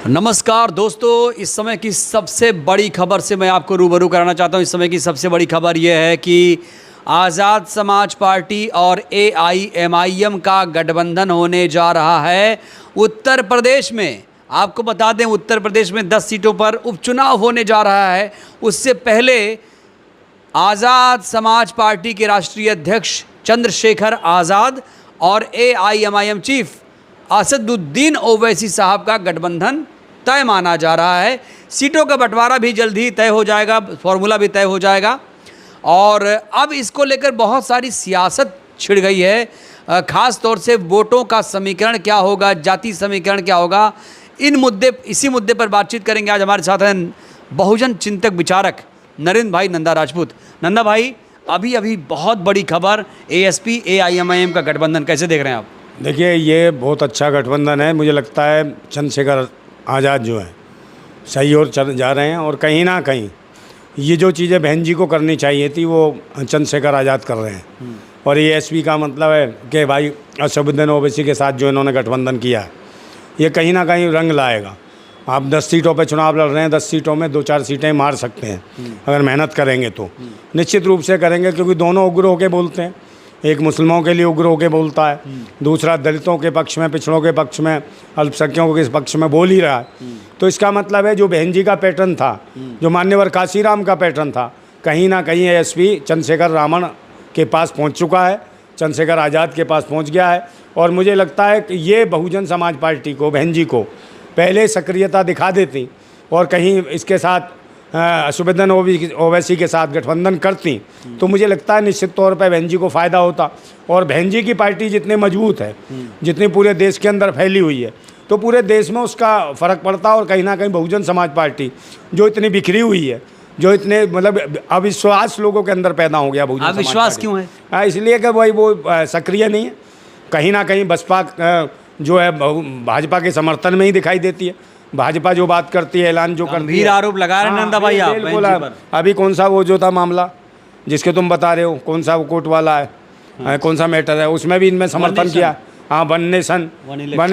नमस्कार दोस्तों, इस समय की सबसे बड़ी खबर से मैं आपको रूबरू कराना चाहता हूं। इस समय की सबसे बड़ी खबर यह है कि आज़ाद समाज पार्टी और AIMIM का गठबंधन होने जा रहा है उत्तर प्रदेश में। आपको बता दें, उत्तर प्रदेश में 10 सीटों पर उपचुनाव होने जा रहा है। उससे पहले आज़ाद समाज पार्टी के राष्ट्रीय अध्यक्ष चंद्रशेखर आज़ाद और AIMIM चीफ असदुद्दीन ओवैसी साहब का गठबंधन तय माना जा रहा है। सीटों का बंटवारा भी जल्द ही तय हो जाएगा, फॉर्मूला भी तय हो जाएगा। और अब इसको लेकर बहुत सारी सियासत छिड़ गई है, ख़ास तौर से वोटों का समीकरण क्या होगा, जाति समीकरण क्या होगा। इसी मुद्दे पर बातचीत करेंगे। आज हमारे साथ हैं बहुजन चिंतक विचारक नरेंद्र भाई नंदा राजपूत। नंदा भाई, अभी बहुत बड़ी खबर, ASP AIMIM का गठबंधन, कैसे देख रहे हैं आप? देखिए, ये बहुत अच्छा गठबंधन है। मुझे लगता है चंद्रशेखर आज़ाद जो है सही ओर चल जा रहे हैं, और कहीं ना कहीं ये जो चीज़ें बहन जी को करनी चाहिए थी वो चंद्रशेखर आज़ाद कर रहे हैं। और ASP का मतलब है कि भाई असदुद्दीन ओवैसी के साथ जो इन्होंने गठबंधन किया है, ये कहीं ना कहीं रंग लाएगा। आप 10 सीटों पे चुनाव लड़ रहे हैं, 10 सीटों में 2-4 सीटें मार सकते हैं अगर मेहनत करेंगे तो। निश्चित रूप से करेंगे, क्योंकि दोनों उग्र होकर बोलते हैं। एक मुसलमानों के लिए उग्र होकर बोलता है, दूसरा दलितों के पक्ष में, पिछड़ों के पक्ष में, अल्पसंख्यकों के पक्ष में बोल ही रहा है। तो इसका मतलब है जो बहन जी का पैटर्न था, जो मान्यवर काशीराम का पैटर्न था, कहीं ना कहीं ASP चंद्रशेखर रामन के पास पहुंच चुका है, चंद्रशेखर आज़ाद के पास पहुंच गया है। और मुझे लगता है कि ये बहुजन समाज पार्टी को, बहन जी को पहले सक्रियता दिखा देती और कहीं इसके साथ असदुद्दीन ओवैसी के साथ गठबंधन करती, तो मुझे लगता है निश्चित तौर पर बहन जी को फ़ायदा होता। और बहन जी की पार्टी जितनी मजबूत है, जितनी पूरे देश के अंदर फैली हुई है, तो पूरे देश में उसका फ़र्क पड़ता। और कहीं ना कहीं बहुजन समाज पार्टी जो इतनी बिखरी हुई है, जो इतने मतलब अविश्वास लोगों के अंदर पैदा हो गया, बहुजन अविश्वास क्यों है? इसलिए कि भाई वो सक्रिय नहीं है। कहीं ना कहीं बसपा जो है भाजपा के समर्थन में ही दिखाई देती है। भाजपा जो बात करती है, ऐलान जो करती है, आरोप लगा रहे हैं नंदा भाई आप बहन जी पर। अभी कौन सा वो जो था मामला जिसके तुम बता रहे हो, कौन सा वो कोर्ट वाला है, कौन सा मैटर है, उसमें भी इनमें समर्थन किया। हाँ, वन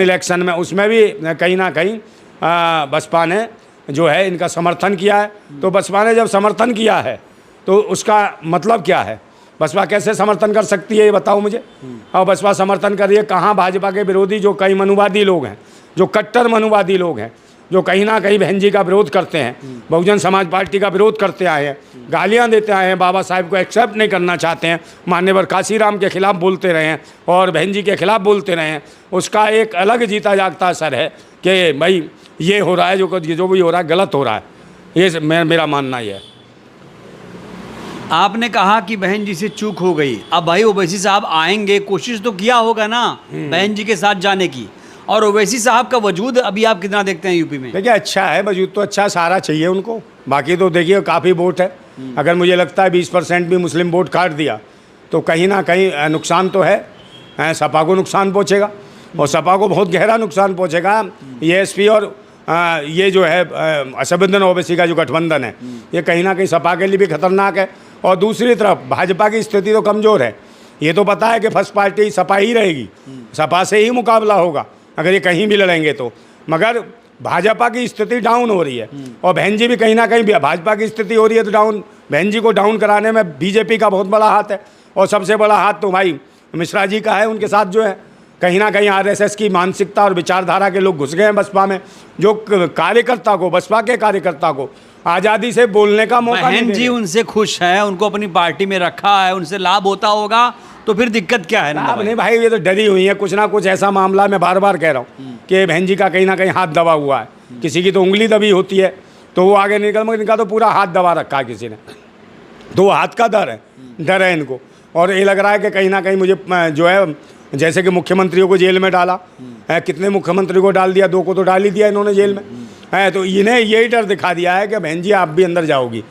इलेक्शन में उसमें भी कहीं ना कहीं बसपा ने जो है इनका समर्थन किया है। तो बसपा ने जब समर्थन किया है तो उसका मतलब क्या है? बसपा कैसे समर्थन कर सकती है, ये बताओ मुझे। और बसपा समर्थन कर रही है कहाँ? भाजपा के विरोधी जो कई मनुवादी लोग हैं, जो कट्टर मनुवादी लोग हैं, जो कहीं ना कहीं बहन जी का विरोध करते हैं, बहुजन समाज पार्टी का विरोध करते आए हैं, गालियां देते आए हैं, बाबा साहब को एक्सेप्ट नहीं करना चाहते हैं, मान्यवर काशीराम के खिलाफ बोलते रहे हैं और बहन जी के खिलाफ बोलते रहे हैं। उसका एक अलग जीता जागता असर है कि भाई ये हो रहा है, जो भी हो रहा है गलत हो रहा है। ये मेरा मानना ही है। आपने कहा कि बहन जी से चूक हो गई। अब भाई ओवैसी साहब आएंगे, कोशिश तो किया होगा ना बहन जी के साथ जाने की। और ओवैसी साहब का वजूद अभी आप कितना देखते हैं यूपी में? देखिए, अच्छा है, वजूद तो अच्छा सारा चाहिए उनको। बाकी तो देखिए काफ़ी वोट है। अगर मुझे लगता है 20% भी मुस्लिम वोट काट दिया तो कहीं ना कहीं नुकसान तो है। सपा को नुकसान पहुँचेगा, और सपा को बहुत गहरा नुकसान पहुँचेगा। ASP और ये जो है असदुद्दीन ओवैसी का जो गठबंधन है, ये कहीं ना कहीं सपा के लिए भी खतरनाक है। और दूसरी तरफ भाजपा की स्थिति तो कमज़ोर है। ये तो पता है कि फर्स्ट पार्टी सपा ही रहेगी, सपा से ही मुकाबला होगा अगर ये कहीं भी लड़ेंगे तो। मगर भाजपा की स्थिति डाउन हो रही है, और बहन जी भी कहीं ना कहीं भाजपा की स्थिति हो रही है, तो बहन जी को डाउन कराने में BJP का बहुत बड़ा हाथ है। और सबसे बड़ा हाथ तो भाई मिश्रा जी का है। उनके साथ जो है कहीं ना कहीं RSS की मानसिकता और विचारधारा के लोग घुस गए हैं बसपा में, जो कार्यकर्ता को, बसपा के कार्यकर्ता को आज़ादी से बोलने का मौका नहीं दे रहे। बहन जी उनसे खुश है, उनको अपनी पार्टी में रखा है, उनसे लाभ होता होगा, तो फिर दिक्कत क्या है? अब नहीं भाई, ये तो डरी हुई है। कुछ ना कुछ ऐसा मामला, मैं बार बार कह रहा हूँ कि बहन जी का कहीं ना कहीं हाथ दबा हुआ है। किसी की तो उंगली दबी होती है तो वो आगे निकल, मगर इनका तो पूरा हाथ दबा रखा है किसी ने। तो हाथ का डर है इनको। और ये लग रहा है कि कहीं ना कहीं मुझे जो है, जैसे कि मुख्यमंत्रियों को जेल में डाला है, कितने मुख्यमंत्री को डाल दिया, 2 को तो डाल ही दिया इन्होंने जेल में है। तो इन्हें यही डर दिखा दिया है कि बहन जी आप भी अंदर जाओगी।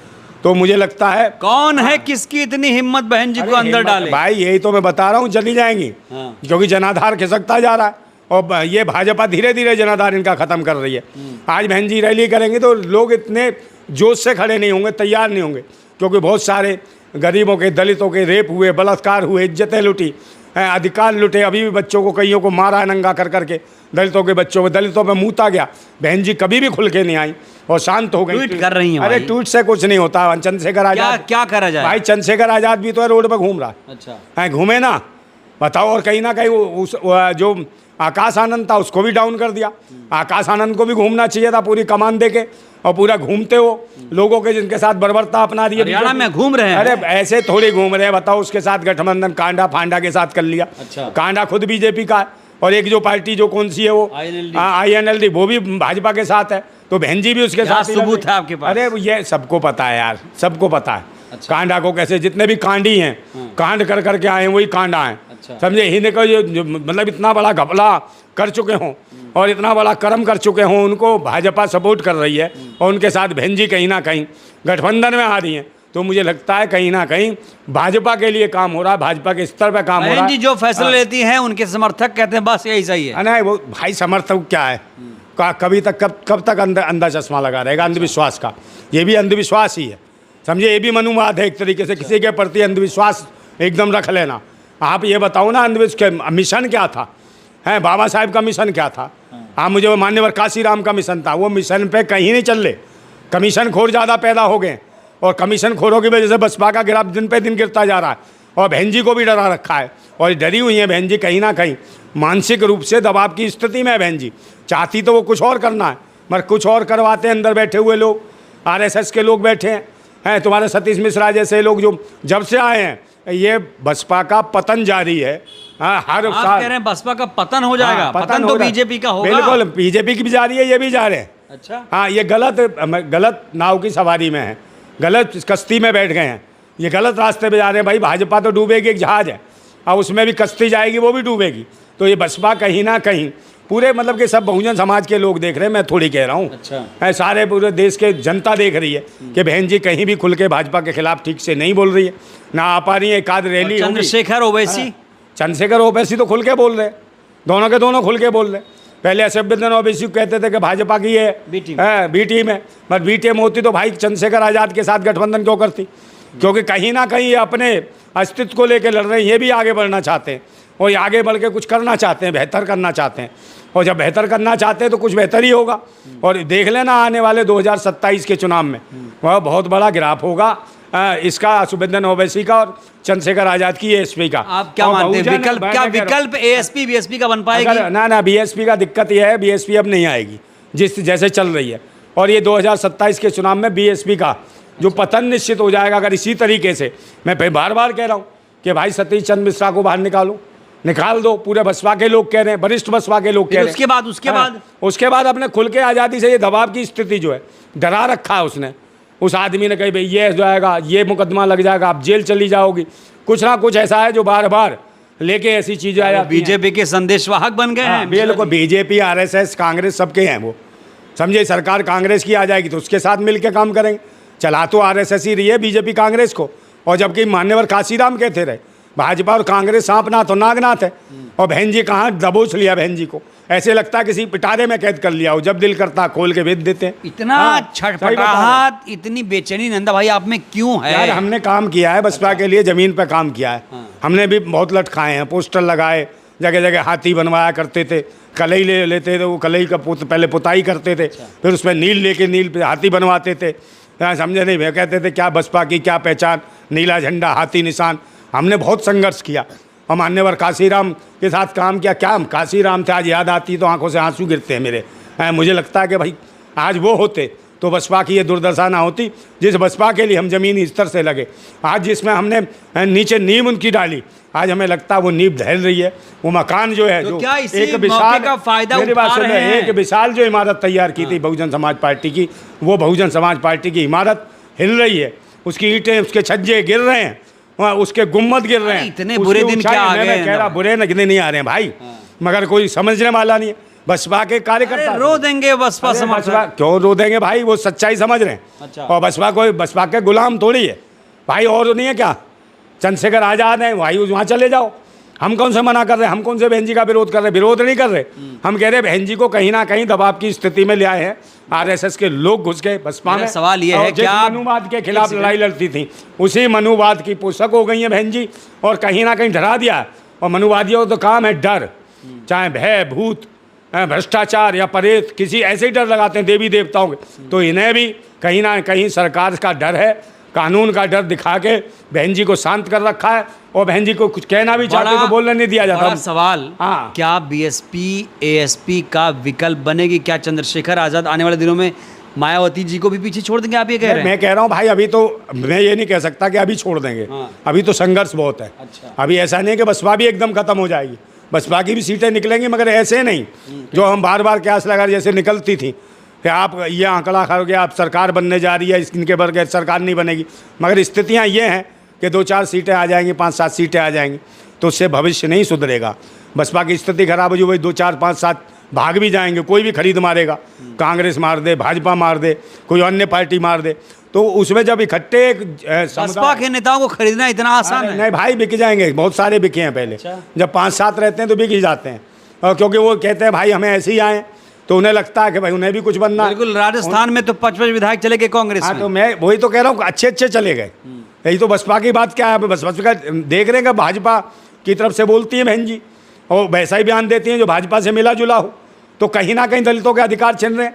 तो मुझे लगता है कौन है, किसकी इतनी हिम्मत बहन जी को अंदर डाले? भाई यही तो मैं बता रहा हूँ, चली जाएंगी। क्योंकि जनाधार खिसकता जा रहा है, और ये भाजपा धीरे धीरे जनाधार इनका ख़त्म कर रही है। आज बहन जी रैली करेंगे तो लोग इतने जोश से खड़े नहीं होंगे, तैयार नहीं होंगे, क्योंकि बहुत सारे गरीबों के, दलितों के रेप हुए, बलात्कार हुए, इज्जतें लुटी, अधिकार लुटे, अभी भी बच्चों को कईयों को मारा है नंगा कर करके, दलितों के बच्चों पे, दलितों पे मूता गया। बहन जी कभी भी खुल के नहीं आई और शांत हो गई। ट्वीट कर रही हैं अरे भाई। ट्वीट से कुछ नहीं होता। चंद्रशेखर आजाद क्या करा जाए भाई? चंद्रशेखर आजाद भी तो है रोड पर घूम रहा है। अच्छा, घूमे ना, बताओ। और कहीं ना कहीं वो जो आकाश आनंद था उसको भी डाउन कर दिया। आकाश आनंद को भी घूमना चाहिए था पूरी कमान दे के, और पूरा घूमते हो लोगों के जिनके साथ बर्बरता अपना दिए। हरियाणा में घूम रहे हैं। अरे ऐसे थोड़ी घूम रहे हैं, बताओ। उसके साथ गठबंधन कांडा फांडा के साथ कर लिया। अच्छा। कांडा खुद बीजेपी का है, और एक जो पार्टी जो कौन सी है वो INLD वो भी भाजपा के साथ है। तो बहन जी भी उसके साथ ही सबूत है आपके पास? अरे ये सबको पता है यार, सबको पता है। अच्छा। कांडा को कैसे, जितने भी कांडी हैं कांड कर करके आए हैं वही कांडा हैं। अच्छा। समझे? हिंद का जो मतलब इतना बड़ा घपला कर चुके हों और इतना बड़ा कर्म कर चुके हों, उनको भाजपा सपोर्ट कर रही है और उनके साथ बहन जी कहीं ना कहीं गठबंधन में आ रही हैं। तो मुझे लगता है कहीं ना कहीं भाजपा के लिए काम हो रहा है, भाजपा के स्तर पर काम हो रहा बहन है। जी जो फैसला लेती हैं उनके समर्थक कहते हैं बस यही सही है। नहीं, वो भाई समर्थक क्या है? कभी तक कब तक अंधा चश्मा लगा रहेगा अंधविश्वास का? ये भी अंधविश्वास ही है, समझे? ये भी मनुवाद है एक तरीके से। किसी के प्रति अंधविश्वास एकदम रख लेना। आप ये बताओ ना, अंधविश्वास मिशन क्या था? हैं, बाबा साहब का मिशन क्या था? आप मुझे, मान्यवर काशीराम का मिशन था, वो मिशन पे कहीं नहीं चल रहे। कमीशन खोर ज़्यादा पैदा हो गए, और कमीशन खोरों की वजह से बसपा का ग्राफ दिन पे दिन गिरता जा रहा है, और बहन जी को भी डरा रखा है, और डरी हुई है बहन जी। कहीं ना कहीं मानसिक रूप से दबाव की स्थिति में है बहन जी। चाहती तो वो कुछ और करना है, मगर कुछ और करवाते हैं अंदर बैठे हुए लोग, RSS के लोग बैठे हैं, तुम्हारे सतीश मिश्रा जैसे लोग जो जब से आए हैं। ये बसपा का पतन जारी है। हाँ, हर आप साल कह रहे हैं बसपा का पतन हो जाएगा? हाँ, पतन हो तो रहा है। बीजेपी का होगा। बिल्कुल, बीजेपी की भी जा रही है, ये भी जा रहे हैं। अच्छा। हाँ, ये गलत नाव की सवारी में है, गलत कश्ती में बैठ गए हैं, ये गलत रास्ते पे जा रहे हैं। भाई भाजपा तो डूबेगी, एक जहाज है, और उसमें भी कश्ती जाएगी, वो भी डूबेगी। तो ये बसपा कहीं ना कहीं पूरे मतलब कि सब बहुजन समाज के लोग देख रहे हैं, मैं थोड़ी कह रहा हूँ। अच्छा। सारे पूरे देश के जनता देख रही है कि बहन जी कहीं भी खुल के भाजपा के खिलाफ ठीक से नहीं बोल रही है, ना आ पा रही है। एक आध रैली होगी। चंद्रशेखर ओवैसी, चंद्रशेखर ओवैसी तो खुल के बोल रहे, दोनों के दोनों खुल के बोल रहे। पहले असफुद्दीन ओवैसी कहते थे कि भाजपा की ये बी टीम है, मगर बी टीम होती तो भाई चंद्रशेखर आज़ाद के साथ गठबंधन क्यों करती? क्योंकि कहीं ना कहीं ये अपने अस्तित्व को लेकर लड़ रहे हैं, ये भी आगे बढ़ना चाहते हैं, और ये आगे बढ़ के कुछ करना चाहते हैं, बेहतर करना चाहते हैं। और जब बेहतर करना चाहते हैं तो कुछ बेहतर ही होगा। और देख लेना आने वाले 2027 के चुनाव में वह बहुत बड़ा गिराफ होगा इसका, असफुद्दीन ओवैसी का और चंद्रशेखर आज़ाद की ASP का। आप क्या मानते हैं? विकल्प ASP BSP का बन पाएगी? ना, BSP का दिक्कत यह है, BSP अब नहीं आएगी जैसे चल रही है। और ये 2027 के चुनाव में BSP का जो पतन निश्चित हो जाएगा, अगर इसी तरीके से। मैं बार बार कह रहा हूँ कि भाई सतीश चंद्र मिश्रा को बाहर निकाल दो। पूरे बसपा के लोग कह रहे हैं, वरिष्ठ बसपा के लोग कह रहे हैं। उसके बाद अपने खुल के आज़ादी से ये दबाव की स्थिति जो है डरा रखा है उसने। उस आदमी ने कही भाई ये हो जाएगा, ये मुकदमा लग जाएगा, आप जेल चली जाओगी, कुछ ना कुछ ऐसा है जो बार बार लेके ऐसी चीजें आया। बीजेपी के संदेशवाहक बन गए हैं। बिल्कुल, बीजेपी RSS कांग्रेस सबके हैं वो, समझे? सरकार कांग्रेस की आ जाएगी तो उसके साथ मिल के काम करेंगे। चला तो RSS ही रही है बीजेपी कांग्रेस को, और जबकि मान्यवर काशीराम कहते रहे भाजपा और कांग्रेस सांपनाथ और नागनाथ है, और बहन जी कहाँ दबोच लिया बहन जी को। ऐसे लगता है किसी पिटारे में कैद कर लिया हो, जब दिल करता खोल के भेज देते हैं। इतना छटपटाहट, इतनी बेचैनी नंदा भाई आप में क्यों है? यार हमने काम किया है बसपा के लिए, जमीन पर काम किया है। हमने भी बहुत लट खाए हैं, पोस्टर लगाए, जगह जगह हाथी बनवाया करते थे, कलई ले लेते थे, वो कलई का पहले पुताई करते थे, फिर उसमें नील पे हाथी बनवाते थे। समझे नहीं? वे कहते थे क्या बसपा की क्या पहचान, नीला झंडा हाथी निशान। हमने बहुत संघर्ष किया, और मान्यवर काशीराम के साथ काम किया। क्या हम काशीराम थे, आज याद आती तो आंखों से आंसू गिरते हैं मेरे। मुझे लगता है कि भाई आज वो होते तो बसपा की ये दुर्दशा ना होती, जिस बसपा के लिए हम ज़मीनी स्तर से लगे। आज जिसमें हमने नीचे नींव उनकी डाली, आज हमें लगता है वो नींव ढल रही है। वो मकान जो है, तो जो क्या इसी एक विशाल का फायदा मेरी बात उठा सुन रहे हैं? एक विशाल जो इमारत तैयार की थी बहुजन समाज पार्टी की, वो बहुजन समाज पार्टी की इमारत हिल रही है, उसकी ईंटें, उसके छज्जे गिर रहे हैं, उसके गुम्मद गिर रहे हैं। इतने बुरे दिन क्या आ गए? मैं कह रहा बुरे नहीं आ रहे हैं भाई, मगर कोई समझने वाला नहीं है। बसपा के कार्यकर्ता रो देंगे बसपा समर्थक। क्यों रो देंगे भाई? वो सच्चाई समझ रहे हैं। अच्छा। और बसपा के गुलाम थोड़ी है भाई, और नहीं है क्या? चंद्रशेखर आज़ाद है भाई, वहाँ चले जाओ। हम कौन से मना कर रहे हैं? हम कौन से बहन जी का विरोध कर रहे हैं? विरोध नहीं कर रहे, हम कह रहे हैं बहन जी को कहीं ना कहीं दबाव की स्थिति में ले आए हैं। RSS के लोग घुस गए बसपा में। सवाल ये है, क्या मनुवाद के खिलाफ लड़ाई लड़ती थी, उसी मनुवाद की पोषक हो गई है बहन जी, और कहीं ना कहीं डरा दिया। और मनुवादियों का तो काम है डर, चाहे भय भूत भ्रष्टाचार या परेत, किसी ऐसे ही डर लगाते हैं देवी देवताओं के। तो इन्हें भी कहीं ना कहीं सरकार का डर है, कानून का डर दिखा के बहन जी को शांत कर रखा है। और बहन जी को कुछ कहना भी चाहते तो बोलने नहीं दिया जाता। बड़ा सवाल, हाँ। क्या बीएसपी एएसपी का विकल्प बनेगी? क्या चंद्रशेखर आजाद आने वाले दिनों में मायावती जी को भी पीछे छोड़ देंगे? आप ये कह रहे हैं? मैं कह रहा हूँ भाई, अभी तो मैं ये नहीं कह सकता कि अभी छोड़ देंगे। हाँ। अभी तो संघर्ष बहुत है। अच्छा। अभी ऐसा नहीं कि बसपा भी एकदम खत्म हो जाएगी, बसपा की भी सीटें निकलेंगी, मगर ऐसे नहीं जो हम बार बार क्यास लगा जैसे निकलती थी कि आप ये आंकड़ा खा गया, आप सरकार बनने जा रही है, इनके बगैर सरकार नहीं बनेगी। मगर स्थितियाँ ये हैं कि 2-4 सीटें आ जाएंगी, 5-7 सीटें आ जाएंगी, तो उससे भविष्य नहीं सुधरेगा। बसपा की स्थिति खराब हो जो वही 2-4-5-7 भाग भी जाएंगे, कोई भी खरीद मारेगा, कांग्रेस मार दे, भाजपा मार दे, कोई अन्य पार्टी मार दे। तो उसमें जब इकट्ठे बसपा के नेताओं को खरीदना इतना आसान है? नहीं भाई, बिक जाएंगे, बहुत सारे बिके हैं पहले। अच्छा। जब 5-7 रहते हैं तो बिक ही जाते हैं, और क्योंकि वो कहते हैं भाई हमें ऐसे ही आए, तो उन्हें लगता है कि भाई उन्हें भी कुछ बनना है। बिल्कुल, राजस्थान में तो 55 विधायक चले गए कांग्रेस हाँ, में। तो मैं वही तो कह रहा हूँ, अच्छे अच्छे चले गए। यही तो बसपा की बात क्या है, बसपा का देख रहे हैं कि भाजपा की तरफ से बोलती है बहन जी, और वैसा ही बयान देती हैं जो भाजपा से मिला जुला हो। तो कहीं ना कहीं दलितों के अधिकार छिन रहे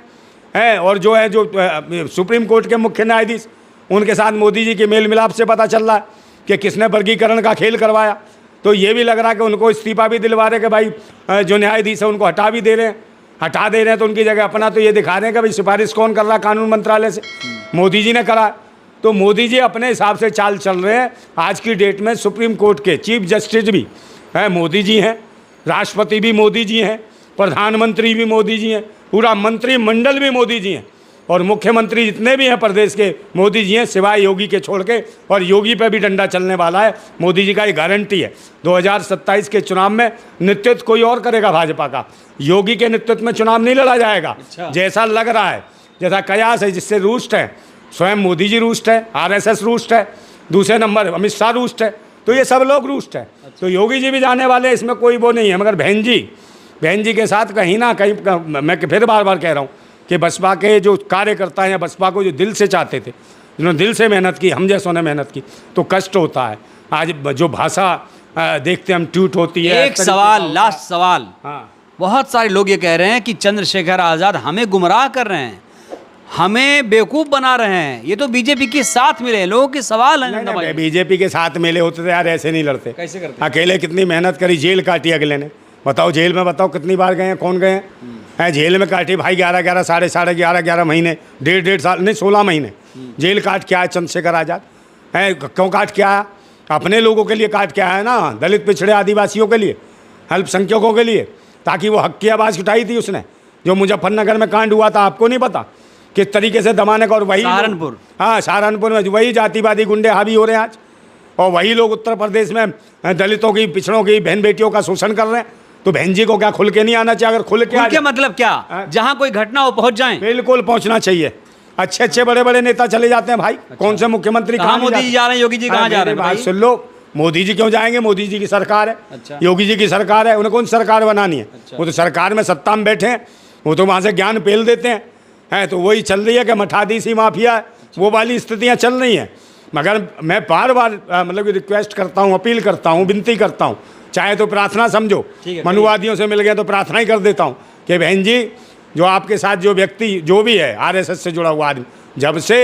हैं। और जो है जो सुप्रीम कोर्ट के मुख्य न्यायाधीश, उनके साथ मोदी जी के मेल मिलाप से पता चल रहा है कि किसने वर्गीकरण का खेल करवाया। तो ये भी लग रहा है कि उनको इस्तीफा भी दिलवा रहे कि भाई जो न्यायाधीश है उनको हटा भी दे रहे हैं, हटा दे रहे हैं, तो उनकी जगह अपना तो ये दिखा रहे हैं कि भाई सिफारिश कौन कर रहा है कानून मंत्रालय से, मोदी जी ने करा। तो मोदी जी अपने हिसाब से चाल चल रहे हैं। आज की डेट में सुप्रीम कोर्ट के चीफ जस्टिस भी हैं मोदी जी हैं, राष्ट्रपति भी मोदी जी हैं, प्रधानमंत्री भी मोदी जी हैं, पूरा मंत्रिमंडल भी मोदी जी हैं, और मुख्यमंत्री जितने भी हैं प्रदेश के मोदी जी हैं, सिवाय योगी के छोड़ के। और योगी पे भी डंडा चलने वाला है, मोदी जी का ये गारंटी है। 2027 के चुनाव में नेतृत्व कोई और करेगा भाजपा का, योगी के नेतृत्व में चुनाव नहीं लड़ा जाएगा। अच्छा। जैसा जैसा लग रहा है, जैसा कयास है, जिससे रूस्ट है, स्वयं मोदी जी रूस्ट है, RSS रूस्ट है, दूसरे नंबर अमित शाह रूस्ट है, तो ये सब लोग रूस्ट है। अच्छा। तो योगी जी भी जाने वाले, इसमें कोई वो नहीं है। मगर बहन जी के साथ कहीं ना कहीं, मैं फिर बार बार कह रहा हूँ कि बसपा के जो कार्यकर्ता हैं या बसपा को जो दिल से चाहते थे, जिन्होंने दिल से मेहनत की, हम जैसों ने मेहनत की, तो कष्ट होता है। आज जो भाषा देखते हम ट्यूट होती है। एक सवाल, लास्ट सवाल। हाँ, बहुत सारे लोग ये कह रहे हैं कि चंद्रशेखर आजाद हमें गुमराह कर रहे हैं, हमें बेवकूफ़ बना रहे हैं, ये तो बीजेपी के साथ मिले हैं। लोगों के सवाल है नंदा भाई। बीजेपी के साथ मिले होते तो यार ऐसे नहीं लड़ते। कैसे करते? अकेले कितनी मेहनत करी, जेल काटी अगले ने, बताओ जेल में, बताओ कितनी बार गए हैं, कौन गए हैं? जेल में काटी भाई 11-11 साढ़े 11 महीने, 1.5 साल नहीं 16 महीने जेल काट के आया चंद्रशेखर आजाद है। क्यों काट के आया? अपने लोगों के लिए काट के आया ना, दलित पिछड़े आदिवासियों के लिए, अल्पसंख्यकों के लिए, ताकि वो हक की आवाज़ उठाई थी उसने। जो मुजफ्फरनगर में कांड हुआ था, आपको नहीं पता किस तरीके से दबाने का? और वही सहारनपुर, हाँ सहारनपुर में वही जातिवादी गुंडे हावी हो रहे हैं आज, और वही लोग उत्तर प्रदेश में दलितों की, पिछड़ों की, बहन बेटियों का शोषण कर रहे हैं। तो बहन जी को क्या खुल के नहीं आना चाहिए? अगर खुल के उनके मतलब क्या, जहां कोई घटना हो पहुंच जाएं? बिल्कुल पहुंचना चाहिए। अच्छे अच्छे बड़े बड़े नेता चले जाते हैं भाई। अच्छा। कौन से मुख्यमंत्री कहाँ मोदी जी जा रहे हैं, योगी जी कहाँ जा रहे हैं? बात सुन लो, मोदी जी क्यों जाएंगे? मोदी जी की सरकार है। अच्छा। योगी जी की सरकार है, उन्हें कौन सरकार बनानी है? अच्छा। वो तो सरकार में सत्ता में बैठे हैं, वो तो वहाँ से ज्ञान पेल देते हैं। तो वही चल रही है कि मठाधीशी माफिया, वो वाली स्थितियाँ चल रही हैं। मगर मैं बार बार मतलब रिक्वेस्ट करता हूँ, अपील करता हूँ, विनती करता हूँ, चाहे तो प्रार्थना समझो, मनुवादियों से मिल गया तो प्रार्थना ही कर देता हूँ कि बहन जी, जो आपके साथ जो व्यक्ति जो भी है RSS से जुड़ा हुआ आदमी, जब से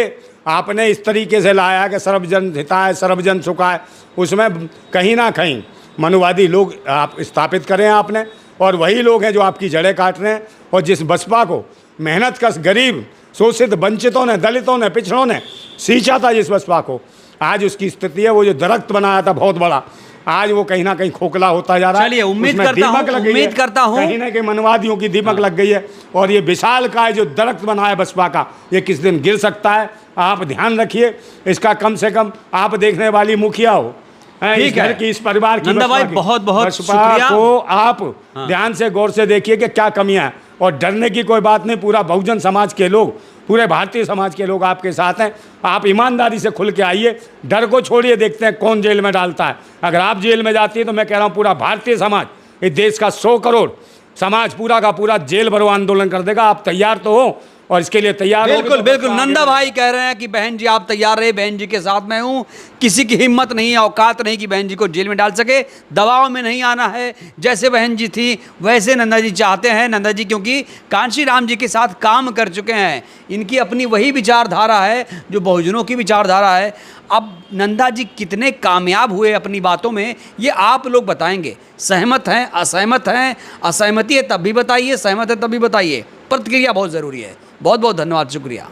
आपने इस तरीके से लाया कि सर्वजन हिताय सर्वजन सुखाय, उसमें कहीं ना कहीं मनुवादी लोग आप स्थापित करें आपने, और वही लोग हैं जो आपकी जड़ें काट रहे हैं। और जिस बसपा को मेहनत कश गरीब शोषित वंचितों ने, दलितों ने, पिछड़ों ने सींचा था, जिस बसपा को, आज उसकी स्थिति है, वो जो दरख्त बनाया था बहुत बड़ा, आज वो कहीं ना कहीं खोखला होता जा रहा है। चलिए, उम्मीद करता हूं कहीं ना कहीं मनवादियों की दीमक लग गई है, और ये विशाल का जो दरख्त बना है बसपा का, ये किस दिन गिर सकता है। आप ध्यान रखिए इसका, कम से कम आप देखने वाली मुखिया हो, इस घर की, इस परिवार की, नंदा भाई बहुत बहुत शुक्रिया। को आप ध्यान से गौर से देखिए कि क्या कमियां हैं, और डरने की कोई बात नहीं। पूरा बहुजन समाज के लोग, पूरे भारतीय समाज के लोग आपके साथ हैं। आप ईमानदारी से खुल के आइए, डर को छोड़िए, देखते हैं कौन जेल में डालता है। अगर आप जेल में जाती है तो मैं कह रहा हूँ पूरा भारतीय समाज, इस देश का 100 करोड़ समाज पूरा का पूरा जेल भरो आंदोलन कर देगा। आप तैयार तो हो, और इसके लिए तैयार हो बिल्कुल बिल्कुल। नंदा भाई कह रहे हैं कि बहन जी आप तैयार रहे, बहन जी के साथ मैं हूँ। किसी की हिम्मत नहीं, औकात नहीं कि बहन जी को जेल में डाल सके। दबाव में नहीं आना है। जैसे बहन जी थी वैसे नंदा जी चाहते हैं। नंदा जी क्योंकि कांशी राम जी के साथ काम कर चुके हैं, इनकी अपनी वही विचारधारा है जो बहुजनों की विचारधारा है। अब नंदा जी कितने कामयाब हुए अपनी बातों में, ये आप लोग बताएंगे। सहमत हैं, असहमत हैं? असहमति है तब भी बताइए, सहमत है तब भी बताइए। प्रतिक्रिया बहुत ज़रूरी है। बहुत बहुत धन्यवाद, शुक्रिया।